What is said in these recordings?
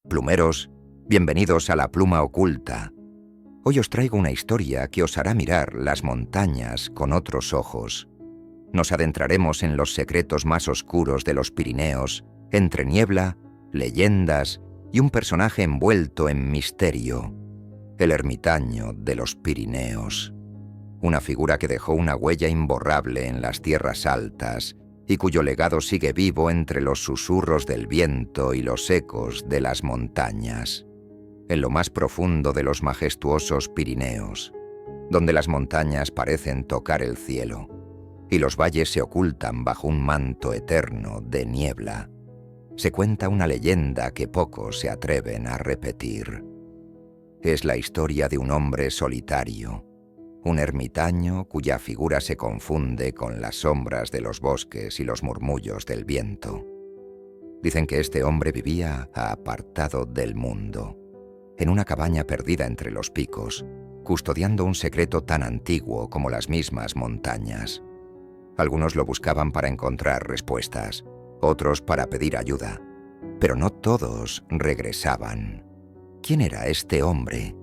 Plumeros, bienvenidos a La Pluma Oculta. Hoy os traigo una historia que os hará mirar las montañas con otros ojos. Nos adentraremos en los secretos más oscuros de los Pirineos, entre niebla, leyendas y un personaje envuelto en misterio, el ermitaño de los Pirineos. Una figura que dejó una huella imborrable en las tierras altas y cuyo legado sigue vivo entre los susurros del viento y los ecos de las montañas. En lo más profundo de los majestuosos Pirineos, donde las montañas parecen tocar el cielo y los valles se ocultan bajo un manto eterno de niebla, se cuenta una leyenda que pocos se atreven a repetir. Es la historia de un hombre solitario, un ermitaño cuya figura se confunde con las sombras de los bosques y los murmullos del viento. Dicen que este hombre vivía apartado del mundo, en una cabaña perdida entre los picos, custodiando un secreto tan antiguo como las mismas montañas. Algunos lo buscaban para encontrar respuestas, otros para pedir ayuda, pero no todos regresaban. ¿Quién era este hombre?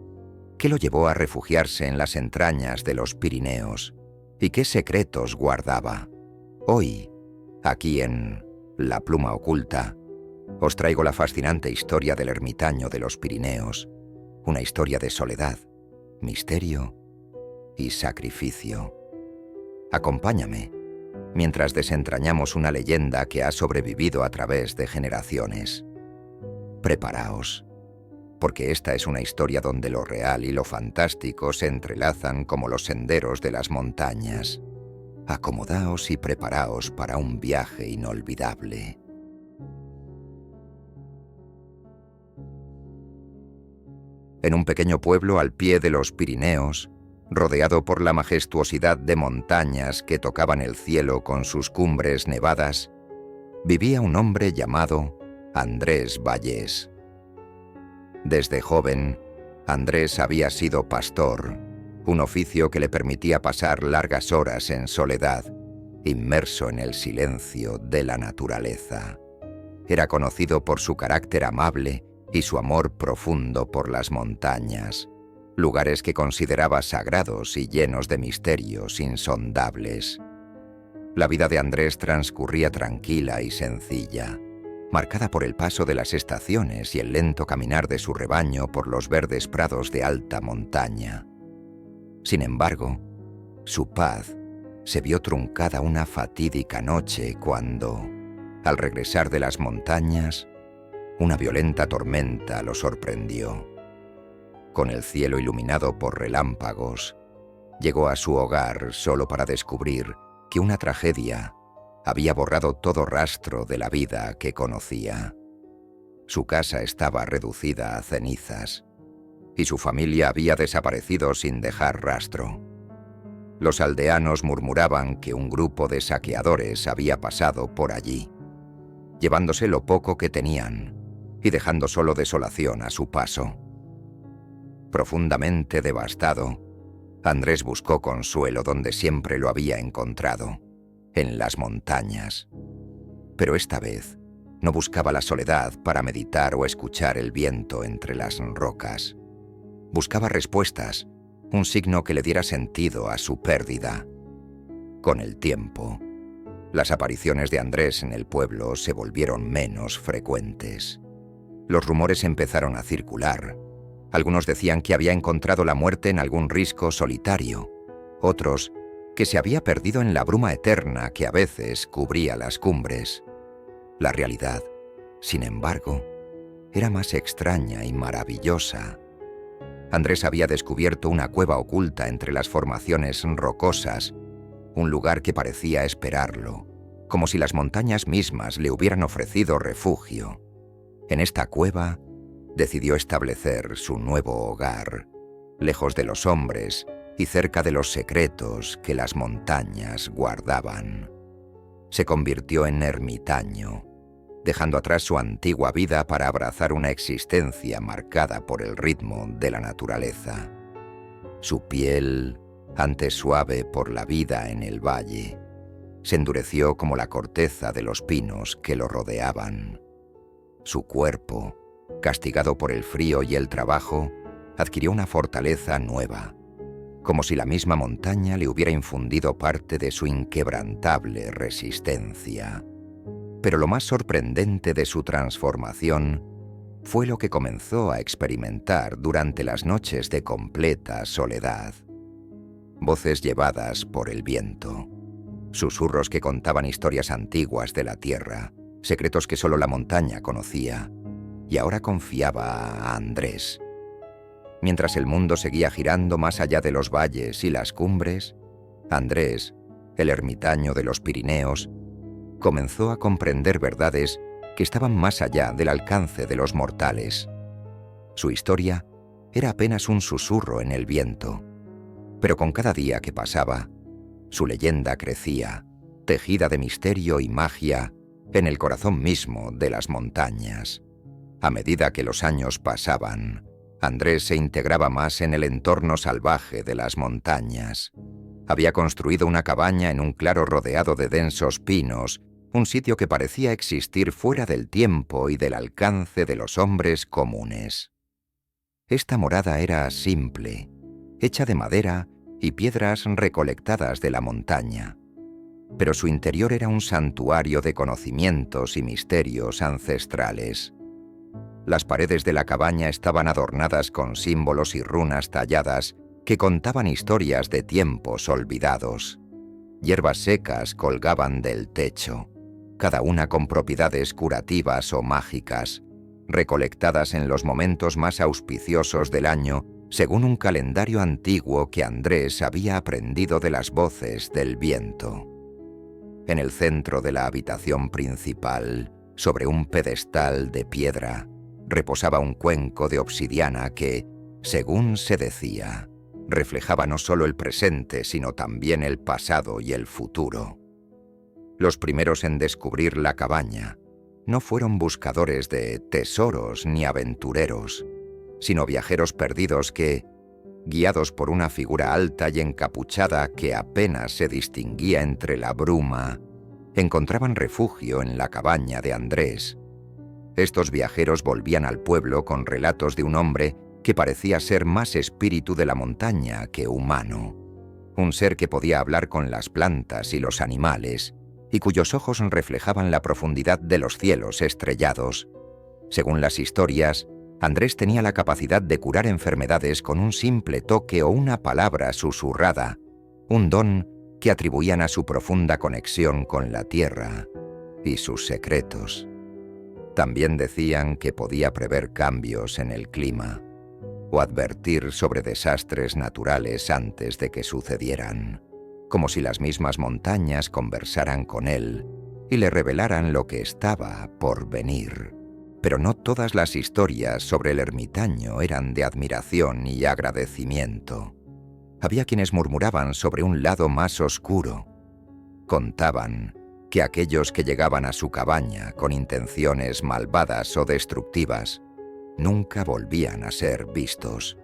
¿Qué lo llevó a refugiarse en las entrañas de los Pirineos? ¿Y qué secretos guardaba? Hoy, aquí en La Pluma Oculta, os traigo la fascinante historia del ermitaño de los Pirineos, una historia de soledad, misterio y sacrificio. Acompáñame mientras desentrañamos una leyenda que ha sobrevivido a través de generaciones. Preparaos, porque esta es una historia donde lo real y lo fantástico se entrelazan como los senderos de las montañas. Acomodaos y preparaos para un viaje inolvidable. En un pequeño pueblo al pie de los Pirineos, rodeado por la majestuosidad de montañas que tocaban el cielo con sus cumbres nevadas, vivía un hombre llamado Andrés Vallés. Desde joven, Andrés había sido pastor, un oficio que le permitía pasar largas horas en soledad, inmerso en el silencio de la naturaleza. Era conocido por su carácter amable y su amor profundo por las montañas, lugares que consideraba sagrados y llenos de misterios insondables. La vida de Andrés transcurría tranquila y sencilla, marcada por el paso de las estaciones y el lento caminar de su rebaño por los verdes prados de alta montaña. Sin embargo, su paz se vio truncada una fatídica noche cuando, al regresar de las montañas, una violenta tormenta lo sorprendió. Con el cielo iluminado por relámpagos, llegó a su hogar solo para descubrir que una tragedia había borrado todo rastro de la vida que conocía. Su casa estaba reducida a cenizas y su familia había desaparecido sin dejar rastro. Los aldeanos murmuraban que un grupo de saqueadores había pasado por allí, llevándose lo poco que tenían y dejando solo desolación a su paso. Profundamente devastado, Andrés buscó consuelo donde siempre lo había encontrado, en las montañas. Pero esta vez no buscaba la soledad para meditar o escuchar el viento entre las rocas. Buscaba respuestas, un signo que le diera sentido a su pérdida. Con el tiempo, las apariciones de Andrés en el pueblo se volvieron menos frecuentes. Los rumores empezaron a circular. Algunos decían que había encontrado la muerte en algún risco solitario, otros que se había perdido en la bruma eterna que a veces cubría las cumbres. La realidad, sin embargo, era más extraña y maravillosa. Andrés había descubierto una cueva oculta entre las formaciones rocosas, un lugar que parecía esperarlo, como si las montañas mismas le hubieran ofrecido refugio. En esta cueva decidió establecer su nuevo hogar, lejos de los hombres y cerca de los secretos que las montañas guardaban. Se convirtió en ermitaño, dejando atrás su antigua vida para abrazar una existencia marcada por el ritmo de la naturaleza. Su piel, antes suave por la vida en el valle, se endureció como la corteza de los pinos que lo rodeaban. Su cuerpo, castigado por el frío y el trabajo, adquirió una fortaleza nueva, como si la misma montaña le hubiera infundido parte de su inquebrantable resistencia. Pero lo más sorprendente de su transformación fue lo que comenzó a experimentar durante las noches de completa soledad. Voces llevadas por el viento, susurros que contaban historias antiguas de la tierra, secretos que solo la montaña conocía, y ahora confiaba a Andrés. Mientras el mundo seguía girando más allá de los valles y las cumbres, Andrés, el ermitaño de los Pirineos, comenzó a comprender verdades que estaban más allá del alcance de los mortales. Su historia era apenas un susurro en el viento, pero con cada día que pasaba, su leyenda crecía, tejida de misterio y magia en el corazón mismo de las montañas. A medida que los años pasaban, Andrés se integraba más en el entorno salvaje de las montañas. Había construido una cabaña en un claro rodeado de densos pinos, un sitio que parecía existir fuera del tiempo y del alcance de los hombres comunes. Esta morada era simple, hecha de madera y piedras recolectadas de la montaña, pero su interior era un santuario de conocimientos y misterios ancestrales. Las paredes de la cabaña estaban adornadas con símbolos y runas talladas que contaban historias de tiempos olvidados. Hierbas secas colgaban del techo, cada una con propiedades curativas o mágicas, recolectadas en los momentos más auspiciosos del año, según un calendario antiguo que Andrés había aprendido de las voces del viento. En el centro de la habitación principal, sobre un pedestal de piedra, reposaba un cuenco de obsidiana que, según se decía, reflejaba no solo el presente, sino también el pasado y el futuro. Los primeros en descubrir la cabaña no fueron buscadores de tesoros ni aventureros, sino viajeros perdidos que, guiados por una figura alta y encapuchada que apenas se distinguía entre la bruma, encontraban refugio en la cabaña de Andrés. Estos viajeros volvían al pueblo con relatos de un hombre que parecía ser más espíritu de la montaña que humano, un ser que podía hablar con las plantas y los animales, y cuyos ojos reflejaban la profundidad de los cielos estrellados. Según las historias, Andrés tenía la capacidad de curar enfermedades con un simple toque o una palabra susurrada, un don que atribuían a su profunda conexión con la tierra y sus secretos. También decían que podía prever cambios en el clima o advertir sobre desastres naturales antes de que sucedieran, como si las mismas montañas conversaran con él y le revelaran lo que estaba por venir. Pero no todas las historias sobre el ermitaño eran de admiración y agradecimiento. Había quienes murmuraban sobre un lado más oscuro. Contaban que aquellos que llegaban a su cabaña con intenciones malvadas o destructivas nunca volvían a ser vistos.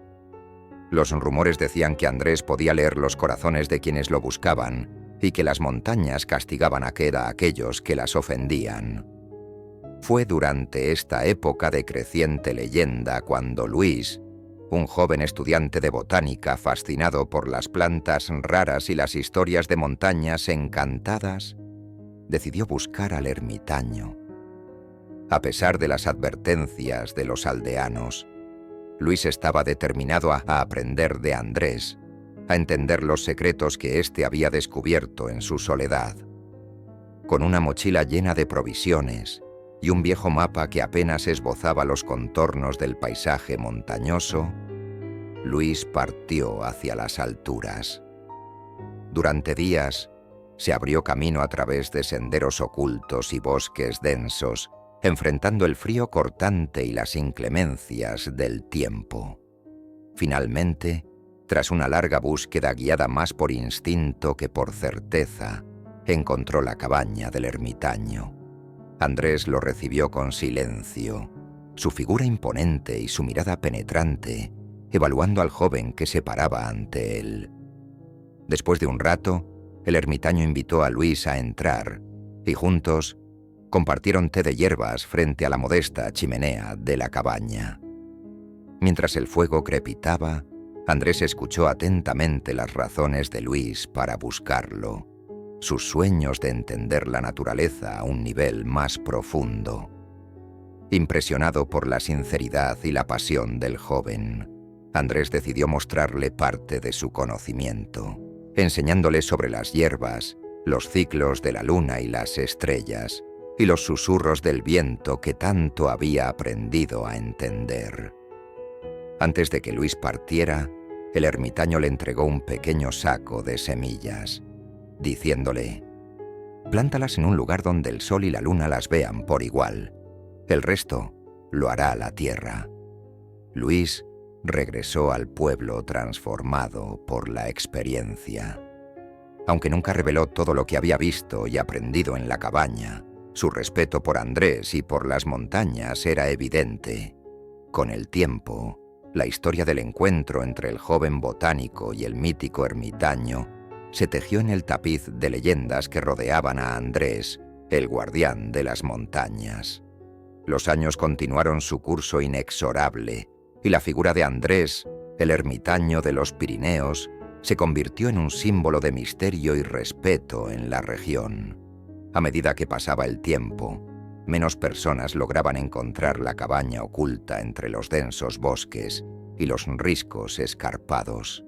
Los rumores decían que Andrés podía leer los corazones de quienes lo buscaban y que las montañas castigaban a aquellos que las ofendían. Fue durante esta época de creciente leyenda cuando Luis, un joven estudiante de botánica fascinado por las plantas raras y las historias de montañas encantadas, decidió buscar al ermitaño. A pesar de las advertencias de los aldeanos, Luis estaba determinado a aprender de Andrés, a entender los secretos que éste había descubierto en su soledad. Con una mochila llena de provisiones y un viejo mapa que apenas esbozaba los contornos del paisaje montañoso, Luis partió hacia las alturas. Durante días, se abrió camino a través de senderos ocultos y bosques densos, enfrentando el frío cortante y las inclemencias del tiempo. Finalmente, tras una larga búsqueda guiada más por instinto que por certeza, encontró la cabaña del ermitaño. Andrés lo recibió con silencio, su figura imponente y su mirada penetrante, evaluando al joven que se paraba ante él. Después de un rato, el ermitaño invitó a Luis a entrar, y juntos Compartieron té de hierbas frente a la modesta chimenea de la cabaña. Mientras el fuego crepitaba, Andrés escuchó atentamente las razones de Luis para buscarlo, sus sueños de entender la naturaleza a un nivel más profundo. Impresionado por la sinceridad y la pasión del joven, Andrés decidió mostrarle parte de su conocimiento, enseñándole sobre las hierbas, los ciclos de la luna y las estrellas, y los susurros del viento que tanto había aprendido a entender. Antes de que Luis partiera, el ermitaño le entregó un pequeño saco de semillas, diciéndole: «Plántalas en un lugar donde el sol y la luna las vean por igual. El resto lo hará la tierra». Luis regresó al pueblo transformado por la experiencia. Aunque nunca reveló todo lo que había visto y aprendido en la cabaña, su respeto por Andrés y por las montañas era evidente. Con el tiempo, la historia del encuentro entre el joven botánico y el mítico ermitaño se tejió en el tapiz de leyendas que rodeaban a Andrés, el guardián de las montañas. Los años continuaron su curso inexorable, y la figura de Andrés, el ermitaño de los Pirineos, se convirtió en un símbolo de misterio y respeto en la región. A medida que pasaba el tiempo, menos personas lograban encontrar la cabaña oculta entre los densos bosques y los riscos escarpados.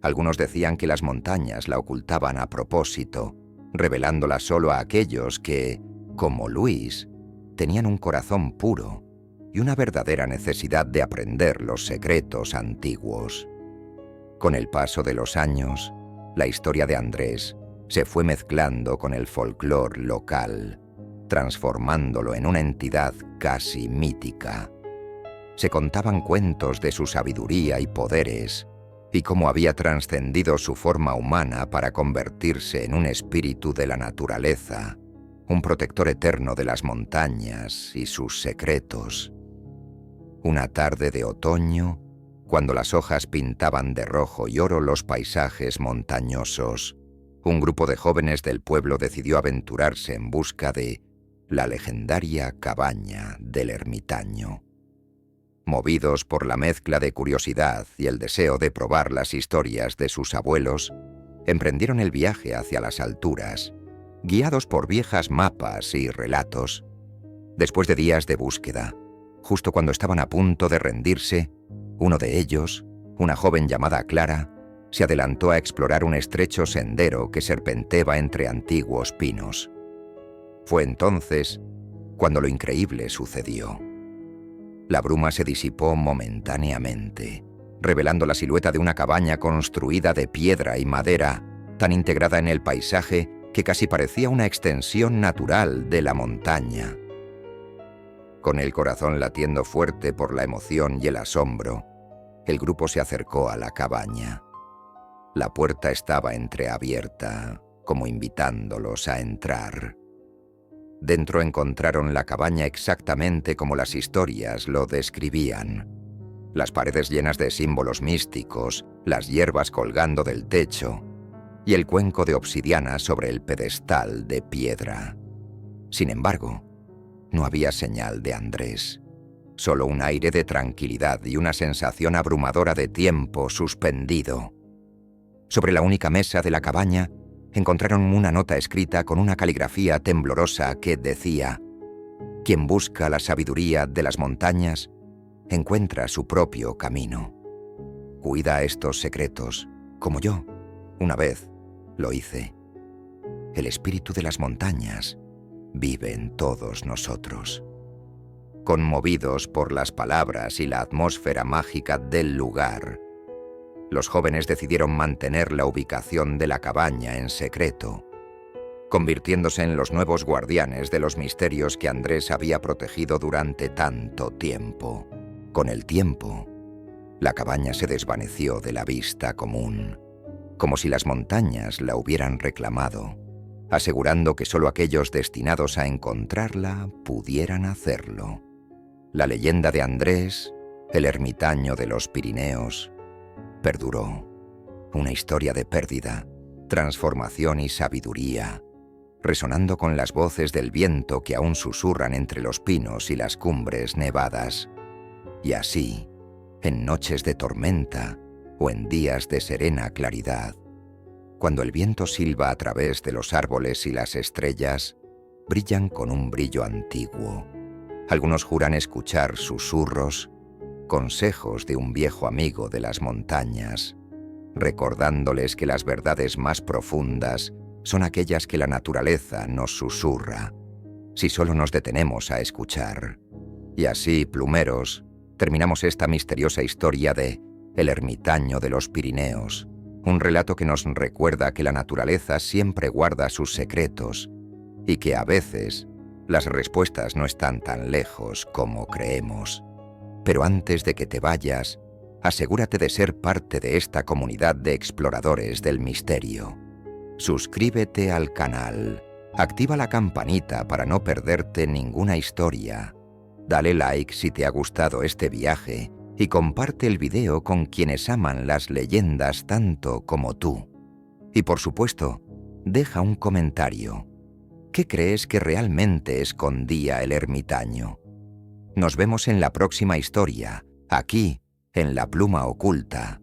Algunos decían que las montañas la ocultaban a propósito, revelándola solo a aquellos que, como Luis, tenían un corazón puro y una verdadera necesidad de aprender los secretos antiguos. Con el paso de los años, la historia de Andrés se fue mezclando con el folclore local, transformándolo en una entidad casi mítica. Se contaban cuentos de su sabiduría y poderes, y cómo había trascendido su forma humana para convertirse en un espíritu de la naturaleza, un protector eterno de las montañas y sus secretos. Una tarde de otoño, cuando las hojas pintaban de rojo y oro los paisajes montañosos, un grupo de jóvenes del pueblo decidió aventurarse en busca de la legendaria cabaña del ermitaño. Movidos por la mezcla de curiosidad y el deseo de probar las historias de sus abuelos, emprendieron el viaje hacia las alturas, guiados por viejas mapas y relatos. Después de días de búsqueda, justo cuando estaban a punto de rendirse, uno de ellos, una joven llamada Clara, se adelantó a explorar un estrecho sendero que serpenteaba entre antiguos pinos. Fue entonces cuando lo increíble sucedió. La bruma se disipó momentáneamente, revelando la silueta de una cabaña construida de piedra y madera, tan integrada en el paisaje que casi parecía una extensión natural de la montaña. Con el corazón latiendo fuerte por la emoción y el asombro, el grupo se acercó a la cabaña. La puerta estaba entreabierta, como invitándolos a entrar. Dentro encontraron la cabaña exactamente como las historias lo describían. Las paredes llenas de símbolos místicos, las hierbas colgando del techo y el cuenco de obsidiana sobre el pedestal de piedra. Sin embargo, no había señal de Andrés, solo un aire de tranquilidad y una sensación abrumadora de tiempo suspendido. Sobre la única mesa de la cabaña encontraron una nota escrita con una caligrafía temblorosa que decía: «Quien busca la sabiduría de las montañas, encuentra su propio camino. Cuida estos secretos, como yo, una vez, lo hice. El espíritu de las montañas vive en todos nosotros». Conmovidos por las palabras y la atmósfera mágica del lugar, los jóvenes decidieron mantener la ubicación de la cabaña en secreto, convirtiéndose en los nuevos guardianes de los misterios que Andrés había protegido durante tanto tiempo. Con el tiempo, la cabaña se desvaneció de la vista común, como si las montañas la hubieran reclamado, asegurando que solo aquellos destinados a encontrarla pudieran hacerlo. La leyenda de Andrés, el ermitaño de los Pirineos, perduró, una historia de pérdida, transformación y sabiduría, resonando con las voces del viento que aún susurran entre los pinos y las cumbres nevadas. Y así, en noches de tormenta o en días de serena claridad, cuando el viento silba a través de los árboles y las estrellas, brillan con un brillo antiguo. Algunos juran escuchar susurros, consejos de un viejo amigo de las montañas, recordándoles que las verdades más profundas son aquellas que la naturaleza nos susurra, si solo nos detenemos a escuchar. Y así, plumeros, terminamos esta misteriosa historia de El ermitaño de los Pirineos, un relato que nos recuerda que la naturaleza siempre guarda sus secretos y que a veces las respuestas no están tan lejos como creemos. Pero antes de que te vayas, asegúrate de ser parte de esta comunidad de exploradores del misterio. Suscríbete al canal, activa la campanita para no perderte ninguna historia, dale like si te ha gustado este viaje y comparte el video con quienes aman las leyendas tanto como tú. Y por supuesto, deja un comentario. ¿Qué crees que realmente escondía el ermitaño? Nos vemos en la próxima historia, aquí, en La Pluma Oculta.